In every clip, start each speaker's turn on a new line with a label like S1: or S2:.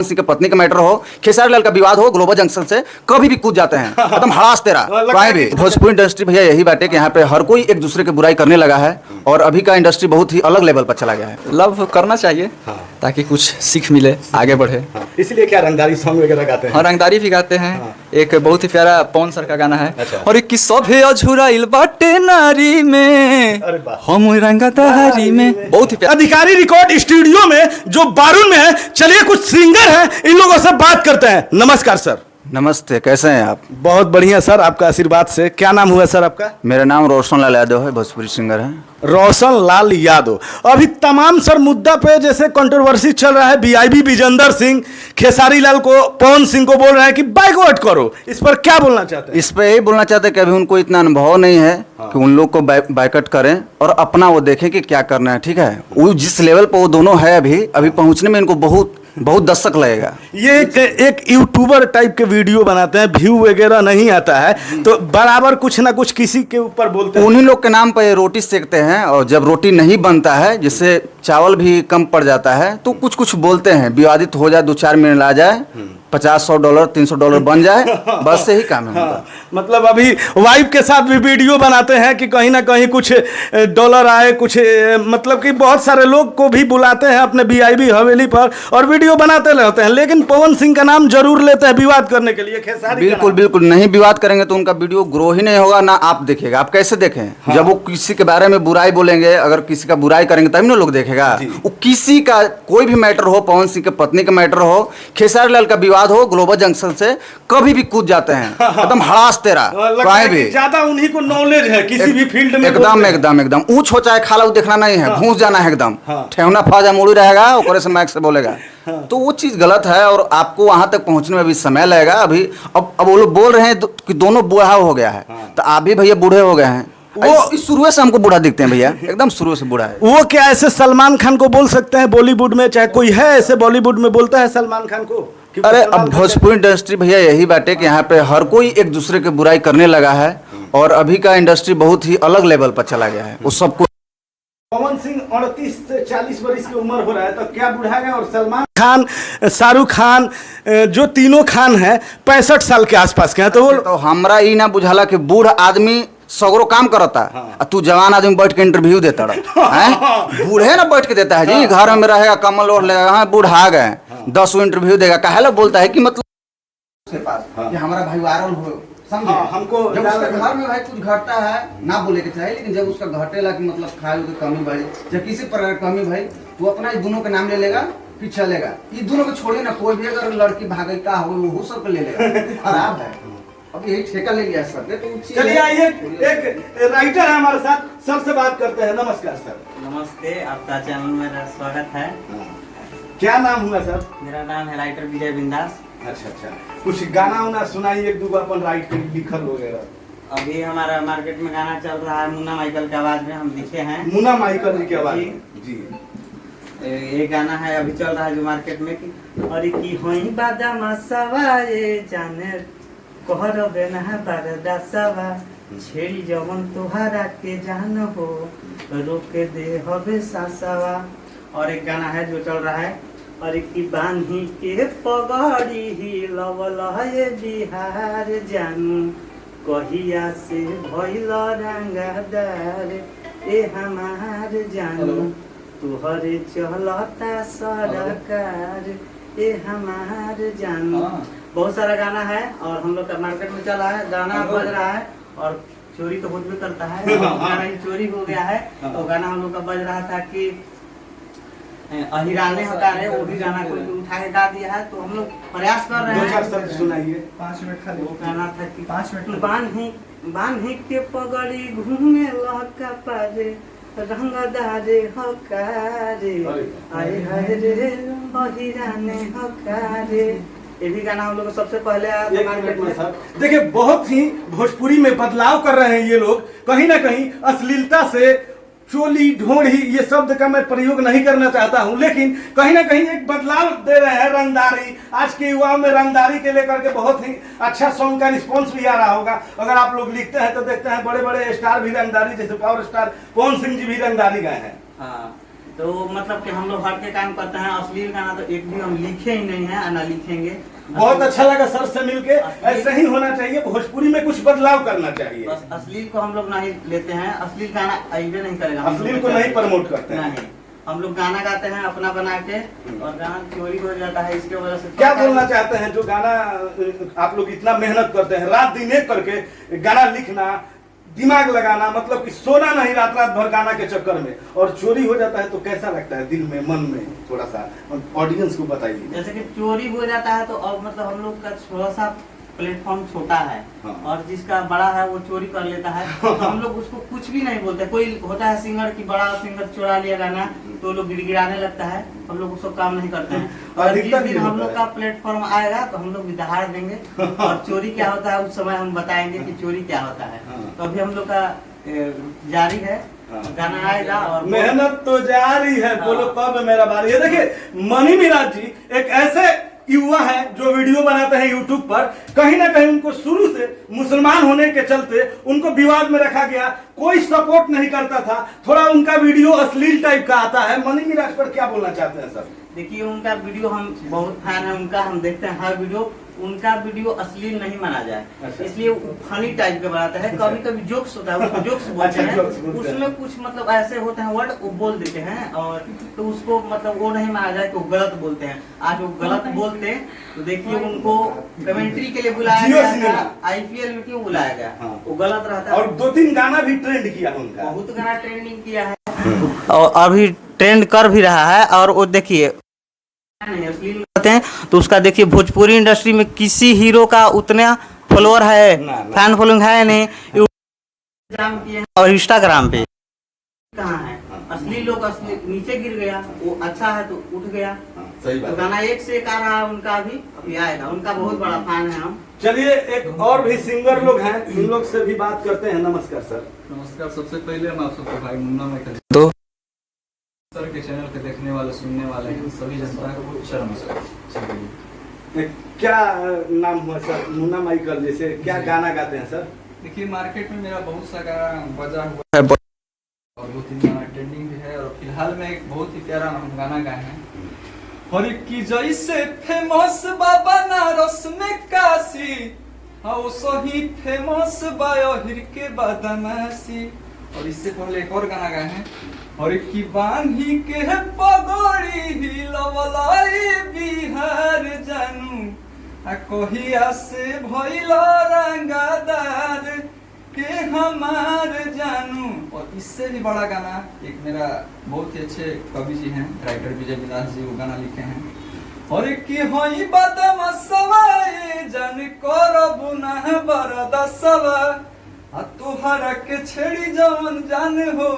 S1: सिंह की पत्नी का मैटर हो, खेसारी लाल का विवाद हो, ग्लोबल जंक्शन से कभी भी कूद जाते हैं एकदम हड़ास तेरा कहीं भी। भोजपुरी इंडस्ट्री भैया यही बात है कि यहाँ पे हर कोई एक दूसरे की बुराई करने लगा है और अभी का इंडस्ट्री बहुत ही अलग लेवल पर चला गया है।
S2: लव करना चाहिए ताकि कुछ सीख मिले, आगे बढ़े।
S3: इसलिए क्या रंगदारी सॉन्ग वगैरह गाते हैं?
S2: और रंगदारी भी गाते हैं। एक बहुत ही प्यारा पवन सर का गाना है।
S3: अच्छा।
S2: और एक सभे अझुराइल बाटे नारी में,
S3: अरे वाह।
S2: हम रंगदारी में, बहुत ही प्यारा।
S3: अधिकारी रिकॉर्ड स्टूडियो में जो बारून में है, चलिए कुछ सिंगर हैं इन लोगों से बात करते हैं। नमस्कार सर।
S1: नमस्ते, कैसे हैं आप?
S3: बहुत बढ़िया सर, आपका आशीर्वाद से। क्या नाम हुआ सर आपका?
S1: मेरा नाम रोशन लाल यादव है, भोजपुरी सिंगर है।
S3: रोशन लाल यादव। अभी तमाम सर मुद्दा पे जैसे कंट्रोवर्सी चल रहा है, वीआईबी विजेंद्र सिंह खेसारी लाल को, पवन सिंह को बोल रहे हैं कि बाइकआउट करो। इस पर क्या बोलना चाहते हैं?
S1: इस पे यही बोलना चाहते हैं कि अभी उनको इतना अनुभव नहीं है कि उन लोग को बाइकआउट करें और अपना वो देखें कि क्या करना है। ठीक है, वो जिस लेवल पर वो दोनों है अभी पहुंचने में इनको बहुत दशक लगेगा।
S3: ये एक यूट्यूबर टाइप के वीडियो बनाते हैं, व्यू वगैरह नहीं आता है तो बराबर कुछ ना कुछ किसी के ऊपर बोलते हैं।
S1: उन्हीं लोग के नाम पर रोटी सेकते हैं और जब रोटी नहीं बनता है, जिससे चावल भी कम पड़ जाता है, तो कुछ कुछ बोलते हैं, विवादित हो जाए, 2-4 मिनट आ जाए, $50-100 $300 बन जाए, बस से ही काम है उनका।
S3: मतलब अभी वाइफ के साथ भी वीडियो बनाते हैं कि कहीं ना कहीं कुछ डॉलर आए, कुछ मतलब कि बहुत सारे लोग को भी बुलाते हैं अपने वीआईपी हवेली पर और वीडियो बनाते रहते हैं, लेकिन पवन सिंह का नाम जरूर लेते हैं विवाद करने के लिए। खेसारी
S1: बिल्कुल बिल्कुल नहीं, विवाद करेंगे तो उनका वीडियो ग्रो ही नहीं होगा, ना आप देखिएगा। आप कैसे देखें? जब वो किसी के बारे में बुराई बोलेंगे, अगर किसी का बुराई करेंगे तभी ना लोग देखेगा। वो किसी का कोई भी मैटर हो, पवन सिंह के पत्नी का मैटर हो, खेसारी लाल का विवाद हो, ग्लोबल जंक्शन से कभी भी कूद जाते हैं एकदम हड़ास तेरा कहीं भी।
S3: ज्यादा उन्हीं को नॉलेज है किसी भी फील्ड में।
S1: एकदम ऊंच हो चाहे खाला, वो देखना नहीं है, घूस जाना है एकदम। ठेवना फाजा मुड़ी रहेगा, ओकरे से माइक से बोलेगा, तो वो चीज गलत है और आपको वहां तक पहुंचने में भी समय लगेगा। अभी अब वो लोग बोल रहे हैं कि दोनों बूढ़ा हो गया है, तो आप भी भैया बूढ़े हो गए हैं। वो शुरू से हमको बूढ़ा दिखते हैं भैया, एकदम शुरू से बूढ़ा है।
S3: वो क्या ऐसे सलमान खान को बोल सकते हैं बॉलीवुड में? चाहे कोई है ऐसे बॉलीवुड में बोलता है सलमान खान को?
S1: अरे अब भोजपुरी इंडस्ट्री भैया यही बात है कि यहाँ पे हर कोई एक दूसरे की बुराई करने लगा है और अभी का इंडस्ट्री बहुत ही अलग लेवल पर चला गया है। वो सबको
S3: पवन सिंह 38 से 40 वर्ष की उम्र हो रहा है, तो क्या बूढ़ा है? और सलमान खान, शाहरुख खान, जो तीनों खान हैं 65 साल के आसपास के हैं। तो
S1: हमरा ई ना बुझाला कि बूढ़ आदमी सगरो काम करता है, तू जवान आदमी बैठ के इंटरव्यू देता रहा। बूढ़े ना बैठ के देता है जी, घर में रहेगा, कमल ओढ़ लेगा, हाँ बूढ़ा आ गए 10 इंटरव्यू देगा। काहे ला बोलता है कि मतलब कि हमारा भाई वायरल हो, समझे?
S3: हमको
S1: जब उसके घर में भाई कुछ घटता है ना बोले के चाहिए, लेकिन जब उसका घटेला कि मतलब खाए की कमी भाई, जब किसी प्रकार की कमी भाई, तो अपना दोनों के नाम ले लेगा, फिर चलेगा। ये दोनों को छोड़िए ना, कोई भी अगर लड़की भागे का हो वो सब ले लेगा, खराब है। अब यही ठेका ले लिया सर ने, तो
S3: चलिए आइए, एक राइटर है हमारे साथ, सर से बात करते हैं। नमस्कार सर।
S4: नमस्ते, आपका चैनल में मेरा स्वागत है।
S3: क्या नाम हुआ सर?
S4: मेरा नाम है राइटर विजय बिंदास।
S3: अच्छा, कुछ गाना उना सुनाइए, एक दो अपन राइट कर लिखल वगैरह।
S4: अभी हमारा मार्केट में गाना चल रहा है, मुन्ना माइकल की आवाज में हम लिखे हैं।
S3: मुन्ना माइकल जी की आवाज जी।
S4: ये गाना है अभी चल रहा है जो मार्केट में कि अरे की होई बादामा सवाए जाने कहर बेना बारदा सवा छेड़ी जवन तुहारा के जान हो रोक दे हबे सासवा। और एक गाना है जो चल रहा है अरे की बांधी के पगड़ी ही लवल है बिहार जानू कहिया से भइल रंगदार ए हमार जानू तुहरे चलता सरकार ए हमार जानू। बहुत सारा गाना है और हम लोग का मार्केट में चला है, गाना बज रहा है और चोरी तो बहुत भी करता है। गाना ही चोरी हो गया है, तो गाना हम लोग का बज रहा था कि अहिराने हकारे, वो भी गाना कोई उठा के गा दिया है, तो हम लोग प्रयास कर रहे हैं।
S3: 2-4 शब्द सुनाइए।
S2: 5 मिनट खाली।
S4: वो गाना था कि
S2: 5 मिनट
S4: बांधी के पगड़ी घूमे लहका पारे रंगदारे हकारे आए हाय रे अहिराने हकारे। ये भी गाना हम लोग सबसे पहले आया मार्केट में।
S3: सर देखिए, बहुत ही भोजपुरी में बदलाव कर रहे हैं ये लोग। कहीं ना कहीं अश्लीलता से चोली ढोड़ी ये शब्द का मैं प्रयोग नहीं करना चाहता हूं, लेकिन कहीं ना कहीं एक बदलाव दे रहे हैं। रंगदारी, आज के युवाओं में रंगदारी के लेकर के बहुत ही अच्छा सॉन्ग का रिस्पॉन्स भी आ रहा होगा। अगर आप लोग लिखते हैं तो देखते हैं बड़े बड़े स्टार भी रंगदारी, जैसे पावर स्टार पवन सिंह जी भी रंगदारी गाए हैं।
S4: हाँ, तो मतलब कि हम लोग हट के काम करते हैं। अश्लील गाना तो एक भी हम लिखे ही नहीं है, ना लिखेंगे।
S3: बहुत अच्छा लगा सर से मिलके। ऐसे ही होना चाहिए, भोजपुरी में कुछ बदलाव करना चाहिए।
S4: बस अश्लील को हम लोग नहीं लेते हैं, अश्लील गाना आइए नहीं करेगा।
S3: अश्लील को नहीं प्रमोट करते हैं।
S4: नहीं, हम लोग गाना गाते हैं अपना बना के, और गाना चोरी हो जाता है, इसके वजह से
S3: क्या बोलना चाहते हैं? जो गाना आप लोग इतना मेहनत करते हैं, रात दिन एक करके गाना लिखना, दिमाग लगाना, मतलब कि सोना नहीं रात रात भर गाना के चक्कर में, और चोरी हो जाता है तो कैसा लगता है दिल में, मन में? थोड़ा सा ऑडियंस को बताइए।
S4: जैसे कि चोरी हो जाता है तो अब मतलब हम लोग का थोड़ा सा प्लेटफॉर्म छोटा है,
S3: हाँ।
S4: और जिसका बड़ा है वो चोरी कर लेता है, तो हम लोग उसको कुछ भी नहीं बोलते। कोई होता है सिंगर की बड़ा सिंगर चुरा लिया गाना, तो लोग गिड़गिड़ाने लगता है, हम लोग उसको काम नहीं करते हैं। और जिस दिन हम लोग का प्लेटफॉर्म आएगा तो हम लोग भी दहाड़ देंगे, और चोरी क्या होता है उस समय हम बताएंगे कि चोरी क्या होता है। तो अभी हम लोग का जारी है, गाना आएगा और
S3: मेहनत तो जारी है। बोलो कब मेरा बारी है। देखिए मनी मिराज जी एक ऐसे युवा है जो वीडियो बनाते हैं यूट्यूब पर। कहीं ना कहीं उनको शुरू से मुसलमान होने के चलते उनको विवाद में रखा गया, कोई सपोर्ट नहीं करता था, थोड़ा उनका वीडियो अश्लील टाइप का आता है। मनी मिराज पर क्या बोलना चाहते हैं सर?
S4: देखिए उनका वीडियो हम बहुत फैन है उनका, हम देखते हैं हर वीडियो। उनका वीडियो अश्लील नहीं माना जाए,
S3: अच्छा।
S4: इसलिए वो फनी टाइप के बनाते हैं। कभी कभी जोक्स होता है, उसको जोक्स बोलते
S3: अच्छा,
S4: हैं,
S3: जोक्स बोलते हैं।
S4: उसमें कुछ मतलब ऐसे होते हैं वर्ड वो बोल देते हैं, और तो उसको मतलब वो नहीं माना जाए कि वो गलत बोलते हैं। आज वो गलत बोलते हैं तो देखिए उनको कमेंट्री के लिए बुलाया
S3: जियो
S4: गया
S3: सिनेमा।
S4: था, IPL में क्यों बुलाया गया?
S3: हाँ।
S4: वो गलत रहता है।
S3: और 2-3 गाना भी ट्रेंड किया उनका,
S4: बहुत गाना ट्रेंडिंग किया है और अभी ट्रेंड कर भी रहा है। और वो देखिए नहीं अश्लील करते हैं तो उसका देखिए भोजपुरी इंडस्ट्री में किसी हीरो का उतना फॉलोअर है,
S3: ना।
S4: फैन फॉलोइंग है नहीं। इंस्टाग्राम किए हैं और इंस्टाग्राम पे कहाँ है अश्लील लोग? अश्लील नीचे गिर गया, वो अच्छा है तो उठ गया।
S3: सही
S4: तो
S3: बात।
S4: गाना एक से एक आ रहा है उनका, अभी आएगा। उनका बहुत बड़ा फैन है हम।
S3: चलिए एक और भी सिंगर लोग हैं, इन लोग से भी बात करते हैं। नमस्कार सर।
S2: नमस्कार। सबसे पहले मैं आप सबको भाई मुन्ना माइकल तो सर के चैनल के देखने वाले सुनने वाले हैं सभी जनता को नमस्कार।
S3: क्या नाम हुआ सर? मुन्ना माइकल जैसे क्या गाना गाते हैं सर?
S2: देखिए मार्केट में मेरा बहुत सा गाना बजा हुआ है और 2-3 गाना ट्रेंडिंग भी है, और फिलहाल में एक बहुत ही प्यारा हम गाना गाए हैं। हर की जैसे फेमस बाबा बनारस में काशी, हाँ सही फेमस बाहिर के बदमाशी। और इससे पहले एक और गाना गाए हैं, और की बांधी के पगड़ी हिलवलाई बिहार जानू, आ कहिया से भइला रंगादार के हमार जानू। और इससे भी बड़ा गाना एक मेरा बहुत ही अच्छे कवि जी हैं, राइटर विजय विलास जी, वो गाना लिखे हैं। और की होई बदमाशवा ये जान करबु ना बरदसवा, आ तोहरा के छेड़ी जवन जान हो,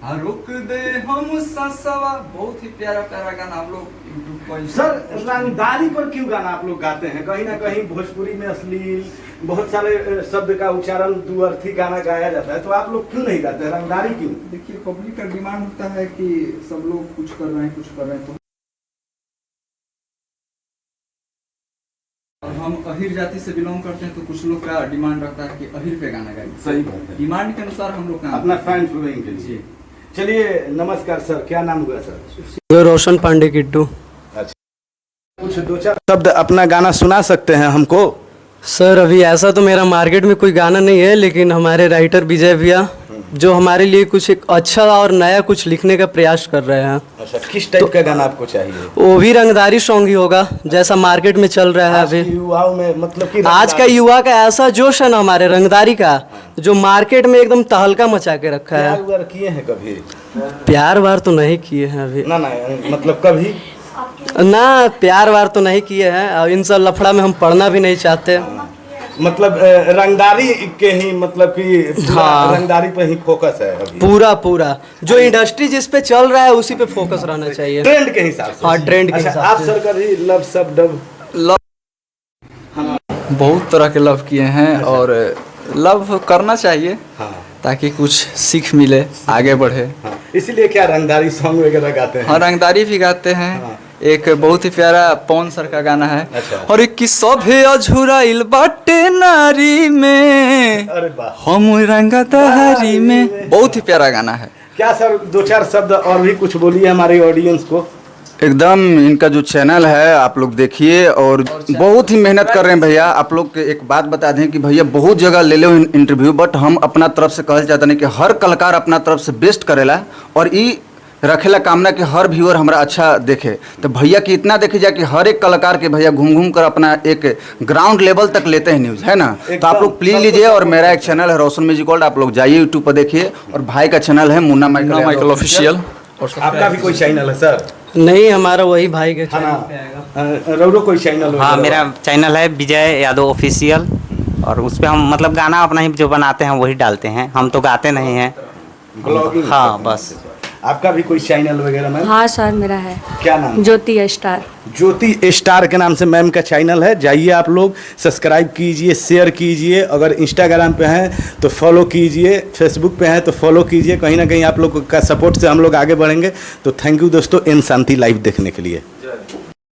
S2: आ रोक दे हम ससवा। बहुत ही प्यारा प्यारा गाना हम लोग यूट्यूब पर।
S3: सर रंगदारी पर क्यों गाना आप लोग गाते हैं? कहीं ना कहीं भोजपुरी में अश्लील बहुत सारे शब्द का उच्चारण दुअर्थी गाना गाया जाता है, तो आप लोग क्यों नहीं गाते? रंगदारी क्यों?
S5: देखिए पब्लिक का डिमांड होता है कि सब लोग कुछ कर रहे हैं तो
S2: और हम अहिर जाति से बिलोंग करते हैं, तो कुछ लोग का डिमांड रहता है कि अहिर पे गाना गाइए।
S3: सही बात है।
S2: डिमांड के अनुसार हम लोग
S3: अपना फैन फॉलोइंग के लिए। चलिए नमस्कार सर, क्या नाम हुआ सर?
S6: रोशन पांडे किट्टू।
S3: कुछ 2-4 शब्द अपना गाना सुना सकते हैं हमको?
S6: सर अभी ऐसा तो मेरा मार्केट में कोई गाना नहीं है, लेकिन हमारे राइटर विजय भैया जो हमारे लिए कुछ एक अच्छा और नया कुछ लिखने का प्रयास कर रहे हैं।
S3: अच्छा, किस टाइप का गाना आपको चाहिए?
S6: वो भी रंगदारी सॉन्ग ही होगा जैसा मार्केट में चल रहा है अभी।
S3: युवाओं में मतलब कि
S6: आज का युवा का ऐसा जोश है ना हमारे रंगदारी का, जो मार्केट में एकदम तहलका मचा के रखा है।
S3: प्यार व्यार किए हैं कभी?
S6: प्यार वार तो नहीं किए हैं अभी।
S3: ना मतलब कभी
S6: ना प्यार वार तो नहीं किए हैं, और इन सब लफड़ा में हम पढ़ना भी नहीं चाहते।
S3: मतलब रंगदारी के ही मतलब कि
S6: हाँ।
S3: रंगदारी पे ही फोकस है अभी।
S6: पूरा जो इंडस्ट्री जिस पे चल रहा है उसी पे फोकस रहना चाहिए,
S3: ट्रेंड के हिसाब से।
S6: हाँ ट्रेंड के
S3: अच्छा,
S6: हिसाब
S3: आप
S6: से।
S3: सर कभी लव सब डब
S2: बहुत तरह के लव किए हैं, और लव करना चाहिए
S3: हाँ
S2: ताकि कुछ सीख मिले, आगे बढ़े।
S3: हाँ, इसीलिए क्या रंगदारी सॉन्ग वगैरह गाते हैं?
S2: हाँ रंगदारी भी गाते हैं।
S3: हाँ।
S2: एक बहुत ही प्यारा पवन सर का गाना है,
S3: अच्छा।
S2: और एक सभे अझुराइल बाटे नारी में,
S3: अरे वाह,
S2: हम रंगदारी में। बहुत ही प्यारा गाना है।
S3: क्या सर 2-4 शब्द और भी कुछ बोलिए हमारे ऑडियंस को।
S1: एकदम इनका जो चैनल है आप लोग देखिए और बहुत ही मेहनत कर रहे हैं भैया। आप लोग के एक बात बता दें कि भैया बहुत जगह ले लो इंटरव्यू, बट हम अपना तरफ से कहल चाहते हैं कि हर कलाकार अपना तरफ से बेस्ट करेला और ई रखेला कामना कि हर व्यूअर हमारा अच्छा देखे। तो भैया की इतना देखे जाए कि हर एक कलाकार के भैया घूम घूम कर अपना एक ग्राउंड लेवल तक लेते हैं न्यूज़, है ना। तो आप लोग प्लीज लीजिए। और मेरा एक चैनल है रोशन म्यूजिक वर्ल्ड, आप लोग जाइए यूट्यूब पर देखिए। और भाई का चैनल है मुन्ना माइकल ऑफिशियल।
S3: आपका भी कोई चैनल है सर?
S6: नहीं, हमारा वही भाई के
S3: हाँ
S6: चैनल पे आएगा।
S3: रौरो कोई चैनल?
S4: हाँ, मेरा चैनल है विजय यादव ऑफिशियल, और उस पर हम मतलब गाना अपना ही जो बनाते हैं वही डालते हैं, हम तो गाते नहीं हैं।
S3: ब्लॉगिंग?
S4: हाँ बस।
S3: आपका भी कोई चैनल वगैरह मैम?
S7: हाँ सर, मेरा है।
S3: क्या नाम?
S7: ज्योति स्टार।
S3: ज्योति स्टार के नाम से मैम का चैनल है, जाइए आप लोग सब्सक्राइब कीजिए, शेयर कीजिए। अगर इंस्टाग्राम पे हैं तो फॉलो कीजिए, फेसबुक पे हैं तो फॉलो कीजिए। कहीं ना कहीं आप लोग का सपोर्ट से हम लोग आगे बढ़ेंगे। तो थैंक यू दोस्तों एन शांति लाइव देखने के लिए।